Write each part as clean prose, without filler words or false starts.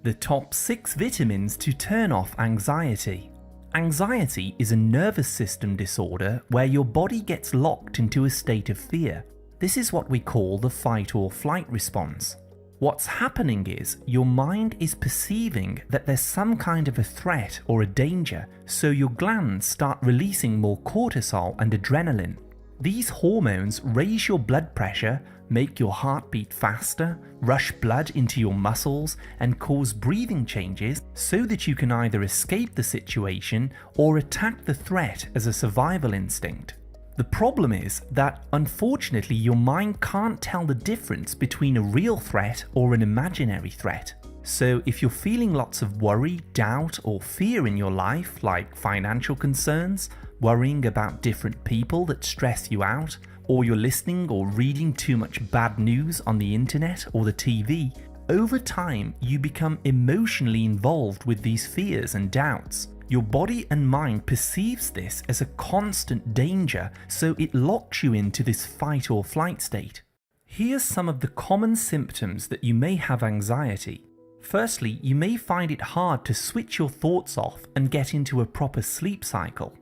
The top 6 vitamins to turn off anxiety. Anxiety is a nervous system disorder where your body gets locked into a state of fear. This is what we call the fight or flight response. What's happening is your mind is perceiving that there's some kind of a threat or a danger, so your glands start releasing more cortisol and adrenaline. These hormones raise your blood pressure, make your heart beat faster, rush blood into your muscles, and cause breathing changes so that you can either escape the situation or attack the threat as a survival instinct. The problem is that, unfortunately, your mind can't tell the difference between a real threat or an imaginary threat. So if you're feeling lots of worry, doubt, or fear in your life, like financial concerns, worrying about different people that stress you out, or you're listening or reading too much bad news on the internet or the TV, over time you become emotionally involved with these fears and doubts. Your body and mind perceives this as a constant danger, so it locks you into this fight or flight state. Here's some of the common symptoms that you may have anxiety. Firstly, you may find it hard to switch your thoughts off and get into a proper sleep cycle.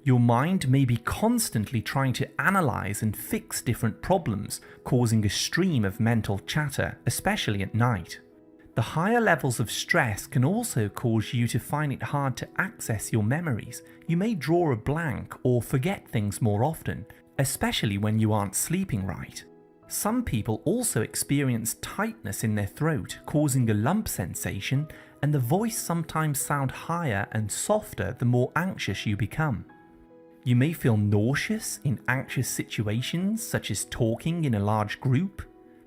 Your mind may be constantly trying to analyze and fix different problems, causing a stream of mental chatter, especially at night. The higher levels of stress can also cause you to find it hard to access your memories. You may draw a blank or forget things more often, especially when you aren't sleeping right. Some people also experience tightness in their throat, causing a lump sensation, and the voice sometimes sounds higher and softer the more anxious you become. You may feel nauseous in anxious situations, such as talking in a large group.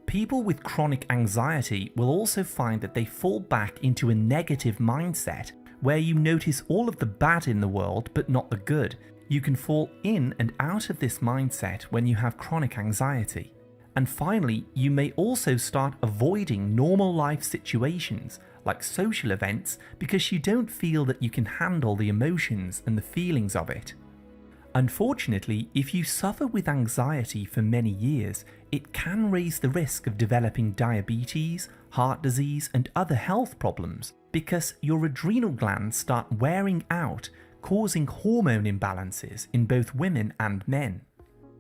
People with chronic anxiety will also find that they fall back into a negative mindset where you notice all of the bad in the world but not the good. You can fall in and out of this mindset when you have chronic anxiety. And finally, you may also start avoiding normal life situations like social events because you don't feel that you can handle the emotions and the feelings of it. Unfortunately, if you suffer with anxiety for many years, it can raise the risk of developing diabetes, heart disease, and other health problems because your adrenal glands start wearing out, causing hormone imbalances in both women and men.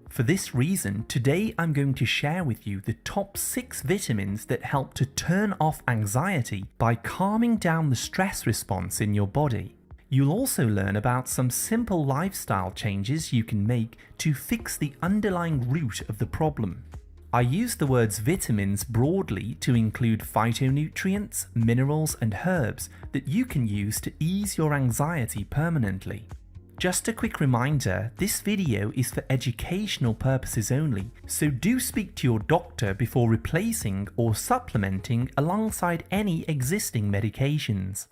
For this reason, today I'm going to share with you the top 6 vitamins that help to turn off anxiety by calming down the stress response in your body. You'll also learn about some simple lifestyle changes you can make to fix the underlying root of the problem. I use the words vitamins broadly to include phytonutrients, minerals, and herbs that you can use to ease your anxiety permanently. Just a quick reminder, this video is for educational purposes only, so do speak to your doctor before replacing or supplementing alongside any existing medications.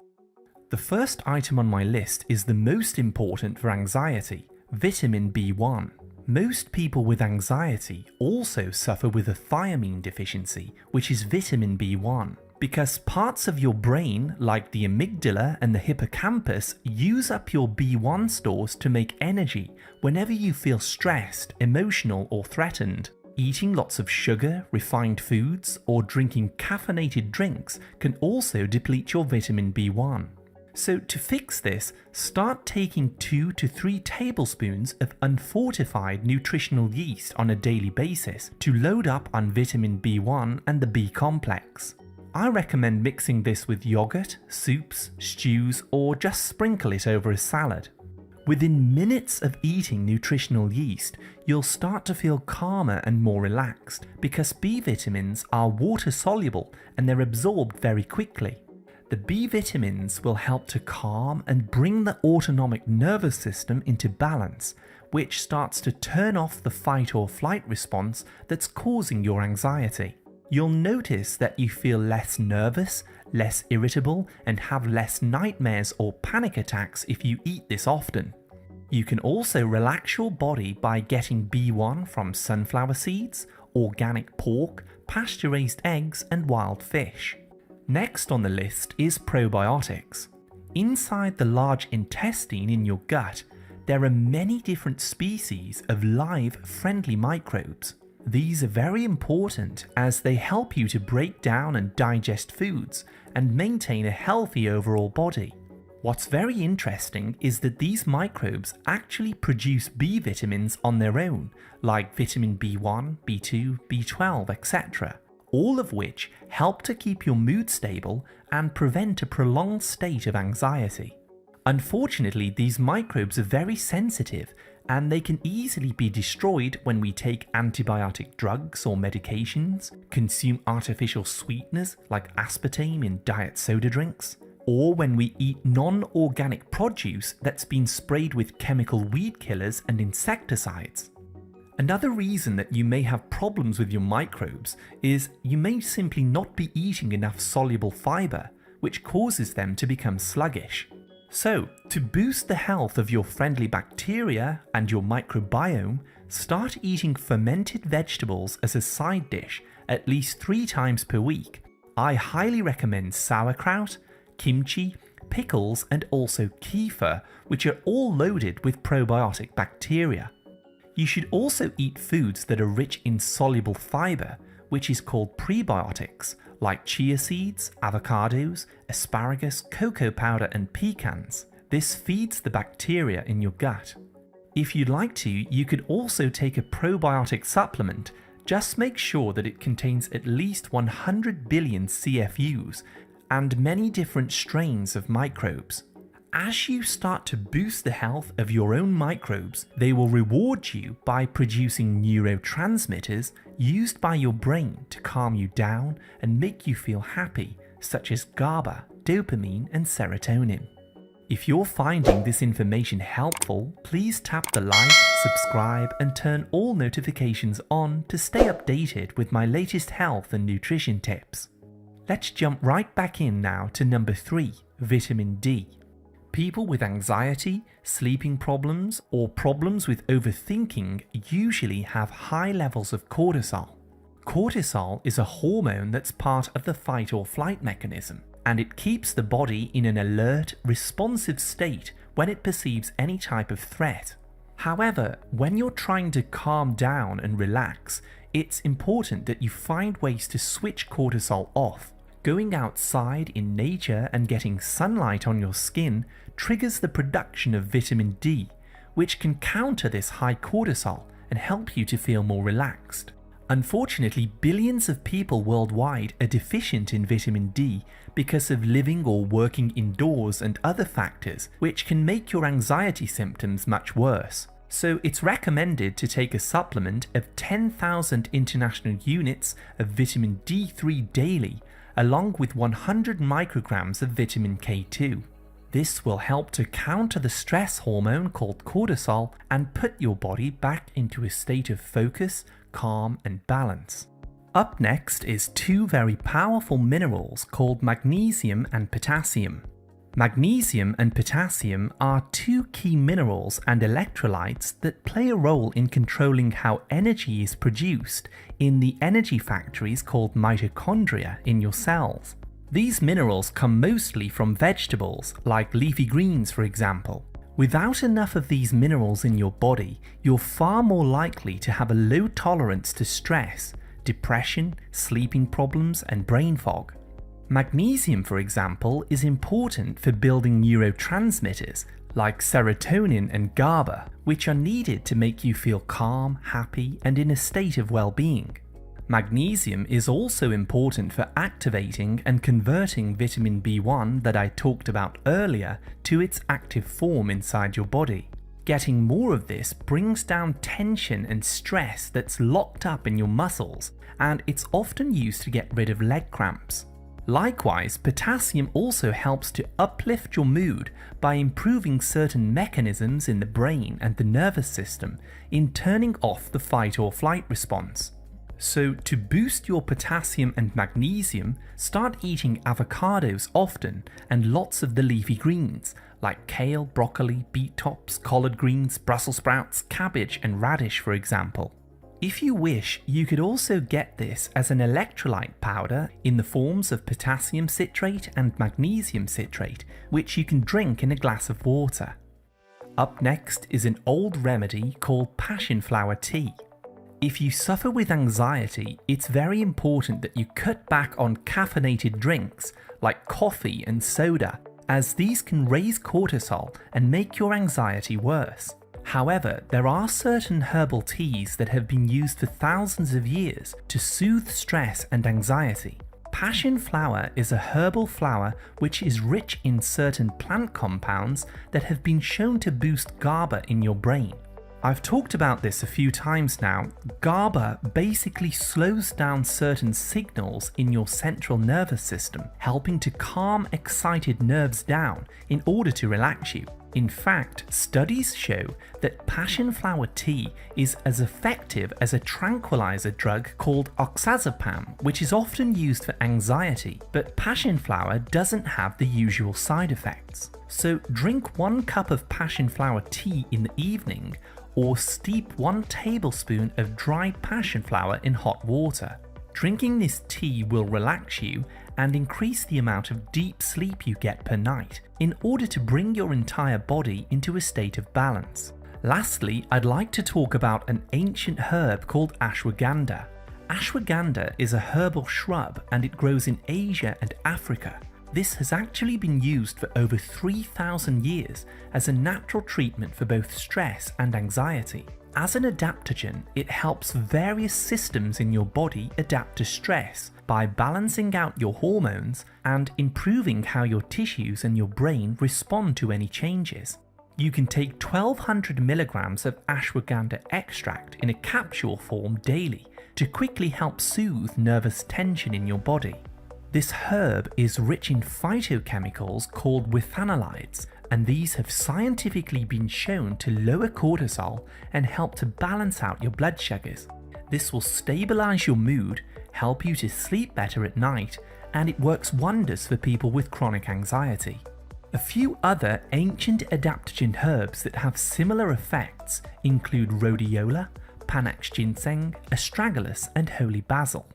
The first item on my list is the most important for anxiety, vitamin B1. Most people with anxiety also suffer with a thiamine deficiency, which is vitamin B1, because parts of your brain, like the amygdala and the hippocampus, use up your B1 stores to make energy whenever you feel stressed, emotional, or threatened. Eating lots of sugar, refined foods, or drinking caffeinated drinks can also deplete your vitamin B1. So to fix this, start taking 2 to 3 tablespoons of unfortified nutritional yeast on a daily basis to load up on vitamin B1 and the B complex. I recommend mixing this with yogurt, soups, stews, or just sprinkle it over a salad. Within minutes of eating nutritional yeast, you'll start to feel calmer and more relaxed because B vitamins are water soluble and they're absorbed very quickly. The B vitamins will help to calm and bring the autonomic nervous system into balance, which starts to turn off the fight or flight response that's causing your anxiety. You'll notice that you feel less nervous, less irritable, and have less nightmares or panic attacks if you eat this often. You can also relax your body by getting B1 from sunflower seeds, organic pork, pasture-raised eggs, and wild fish. Next on the list is probiotics. Inside the large intestine in your gut, there are many different species of live, friendly microbes. These are very important as they help you to break down and digest foods and maintain a healthy overall body. What's very interesting is that these microbes actually produce B vitamins on their own, like vitamin B1, B2, B12, etc., all of which help to keep your mood stable and prevent a prolonged state of anxiety. Unfortunately, these microbes are very sensitive and they can easily be destroyed when we take antibiotic drugs or medications, consume artificial sweeteners like aspartame in diet soda drinks, or when we eat non-organic produce that's been sprayed with chemical weed killers and insecticides. Another reason that you may have problems with your microbes is you may simply not be eating enough soluble fiber, which causes them to become sluggish. So, to boost the health of your friendly bacteria and your microbiome, start eating fermented vegetables as a side dish at least 3 times per week. I highly recommend sauerkraut, kimchi, pickles, and also kefir, which are all loaded with probiotic bacteria. You should also eat foods that are rich in soluble fiber, which is called prebiotics, like chia seeds, avocados, asparagus, cocoa powder, and pecans. This feeds the bacteria in your gut. If you'd like to, you could also take a probiotic supplement. Just make sure that it contains at least 100 billion CFUs and many different strains of microbes. As you start to boost the health of your own microbes, they will reward you by producing neurotransmitters used by your brain to calm you down and make you feel happy, such as GABA, dopamine, and serotonin. If you're finding this information helpful, please tap the like, subscribe, and turn all notifications on to stay updated with my latest health and nutrition tips. Let's jump right back in now to number 3, vitamin D. People with anxiety, sleeping problems, or problems with overthinking usually have high levels of cortisol. Cortisol is a hormone that's part of the fight or flight mechanism, and it keeps the body in an alert, responsive state when it perceives any type of threat. However, when you're trying to calm down and relax, it's important that you find ways to switch cortisol off. Going outside in nature and getting sunlight on your skin triggers the production of vitamin D, which can counter this high cortisol and help you to feel more relaxed. Unfortunately, billions of people worldwide are deficient in vitamin D because of living or working indoors and other factors, which can make your anxiety symptoms much worse. So it's recommended to take a supplement of 10,000 international units of vitamin D3 daily, along with 100 micrograms of vitamin K2. This will help to counter the stress hormone called cortisol and put your body back into a state of focus, calm, and balance. Up next is 2 very powerful minerals called magnesium and potassium. Magnesium and potassium are 2 key minerals and electrolytes that play a role in controlling how energy is produced in the energy factories called mitochondria in your cells. These minerals come mostly from vegetables, like leafy greens for example. Without enough of these minerals in your body, you're far more likely to have a low tolerance to stress, depression, sleeping problems, and brain fog. Magnesium, for example, is important for building neurotransmitters like serotonin and GABA, which are needed to make you feel calm, happy, and in a state of well-being. Magnesium is also important for activating and converting vitamin B1 that I talked about earlier to its active form inside your body. Getting more of this brings down tension and stress that's locked up in your muscles, and it's often used to get rid of leg cramps. Likewise, potassium also helps to uplift your mood by improving certain mechanisms in the brain and the nervous system in turning off the fight or flight response. So to boost your potassium and magnesium, start eating avocados often and lots of the leafy greens like kale, broccoli, beet tops, collard greens, Brussels sprouts, cabbage, and radish for example. If you wish, you could also get this as an electrolyte powder in the forms of potassium citrate and magnesium citrate, which you can drink in a glass of water. Up next is an old remedy called passion flower tea. If you suffer with anxiety, it's very important that you cut back on caffeinated drinks like coffee and soda, as these can raise cortisol and make your anxiety worse. However, there are certain herbal teas that have been used for thousands of years to soothe stress and anxiety. Passion flower is a herbal flower which is rich in certain plant compounds that have been shown to boost GABA in your brain. I've talked about this a few times now. GABA basically slows down certain signals in your central nervous system, helping to calm excited nerves down in order to relax you. In fact, studies show that passion flower tea is as effective as a tranquilizer drug called oxazepam, which is often used for anxiety, but passion flower doesn't have the usual side effects. So drink 1 cup of passion flower tea in the evening, or steep 1 tablespoon of dried passion flower in hot water. Drinking this tea will relax you and increase the amount of deep sleep you get per night in order to bring your entire body into a state of balance. Lastly, I'd like to talk about an ancient herb called ashwagandha. Ashwagandha is a herbal shrub and it grows in Asia and Africa. This has actually been used for over 3,000 years as a natural treatment for both stress and anxiety. As an adaptogen, it helps various systems in your body adapt to stress by balancing out your hormones and improving how your tissues and your brain respond to any changes. You can take 1200 milligrams of ashwagandha extract in a capsule form daily to quickly help soothe nervous tension in your body. This herb is rich in phytochemicals called withanolides, and these have scientifically been shown to lower cortisol and help to balance out your blood sugars. This will stabilize your mood, help you to sleep better at night, and it works wonders for people with chronic anxiety. A few other ancient adaptogen herbs that have similar effects include rhodiola, Panax ginseng, astragalus, and holy basil.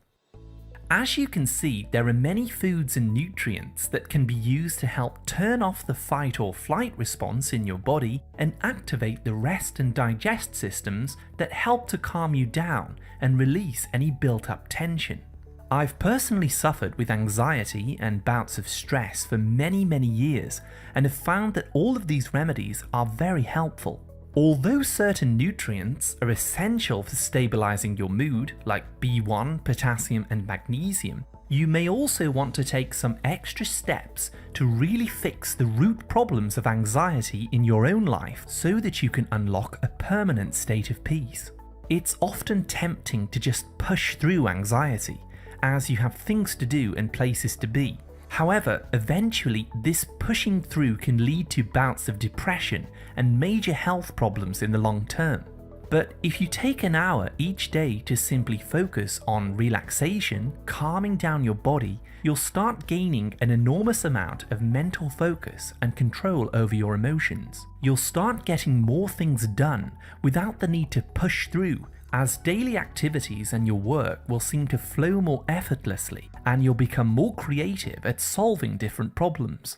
As you can see, there are many foods and nutrients that can be used to help turn off the fight or flight response in your body and activate the rest and digest systems that help to calm you down and release any built-up tension. I've personally suffered with anxiety and bouts of stress for many years and have found that all of these remedies are very helpful. Although certain nutrients are essential for stabilizing your mood, like B1, potassium, and magnesium, you may also want to take some extra steps to really fix the root problems of anxiety in your own life so that you can unlock a permanent state of peace. It's often tempting to just push through anxiety, as you have things to do and places to be. However, eventually this pushing through can lead to bouts of depression and major health problems in the long term. But if you take an hour each day to simply focus on relaxation, calming down your body, you'll start gaining an enormous amount of mental focus and control over your emotions. You'll start getting more things done without the need to push through, as daily activities and your work will seem to flow more effortlessly and you'll become more creative at solving different problems.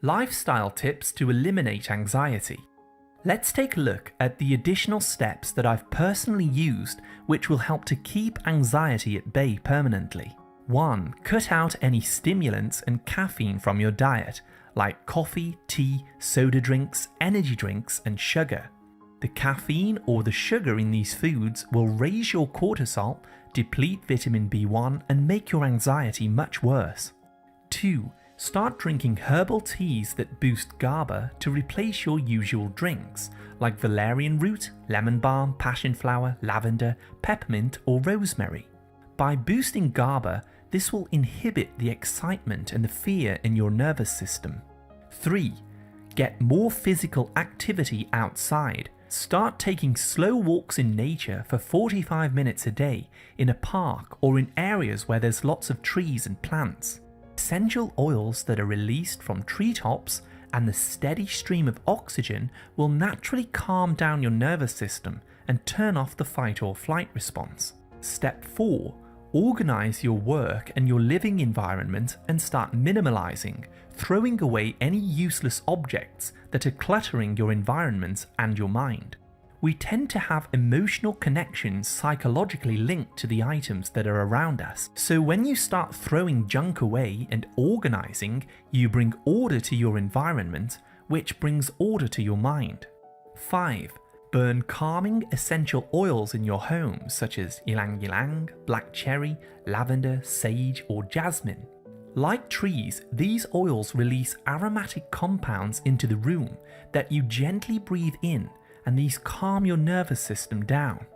Lifestyle tips to eliminate anxiety. Let's take a look at the additional steps that I've personally used which will help to keep anxiety at bay permanently. 1. Cut out any stimulants and caffeine from your diet, like coffee, tea, soda drinks, energy drinks, and sugar. The caffeine or the sugar in these foods will raise your cortisol, deplete vitamin B1, and make your anxiety much worse. 2. Start drinking herbal teas that boost GABA to replace your usual drinks, like valerian root, lemon balm, passion flower, lavender, peppermint, or rosemary. By boosting GABA, this will inhibit the excitement and the fear in your nervous system. 3. Get more physical activity outside. Start taking slow walks in nature for 45 minutes a day in a park or in areas where there's lots of trees and plants. Essential oils that are released from treetops and the steady stream of oxygen will naturally calm down your nervous system and turn off the fight or flight response. Step 4. Organize your work and your living environment and start minimalizing, throwing away any useless objects that are cluttering your environment and your mind. We tend to have emotional connections psychologically linked to the items that are around us. So when you start throwing junk away and organizing, you bring order to your environment, which brings order to your mind. 5. Burn calming essential oils in your home such as ylang ylang, black cherry, lavender, sage or jasmine. Like trees, these oils release aromatic compounds into the room that you gently breathe in, and these calm your nervous system down.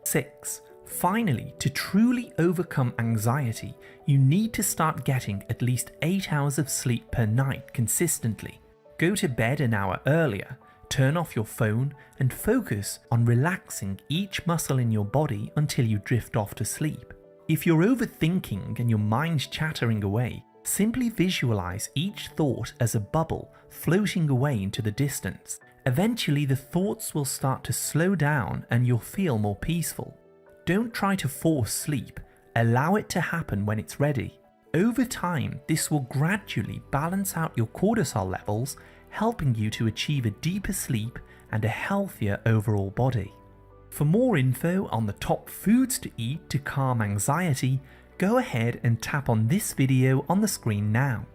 6. Finally, to truly overcome anxiety, you need to start getting at least 8 hours of sleep per night consistently. Go to bed an hour earlier, turn off your phone, and focus on relaxing each muscle in your body until you drift off to sleep. If you're overthinking and your mind's chattering away, simply visualize each thought as a bubble floating away into the distance. Eventually, the thoughts will start to slow down and you'll feel more peaceful. Don't try to force sleep, allow it to happen when it's ready. Over time, this will gradually balance out your cortisol levels, helping you to achieve a deeper sleep and a healthier overall body. For more info on the top foods to eat to calm anxiety, go ahead and tap on this video on the screen now.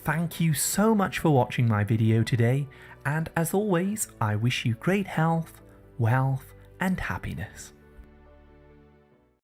Thank you so much for watching my video today, and as always, I wish you great health, wealth, and happiness.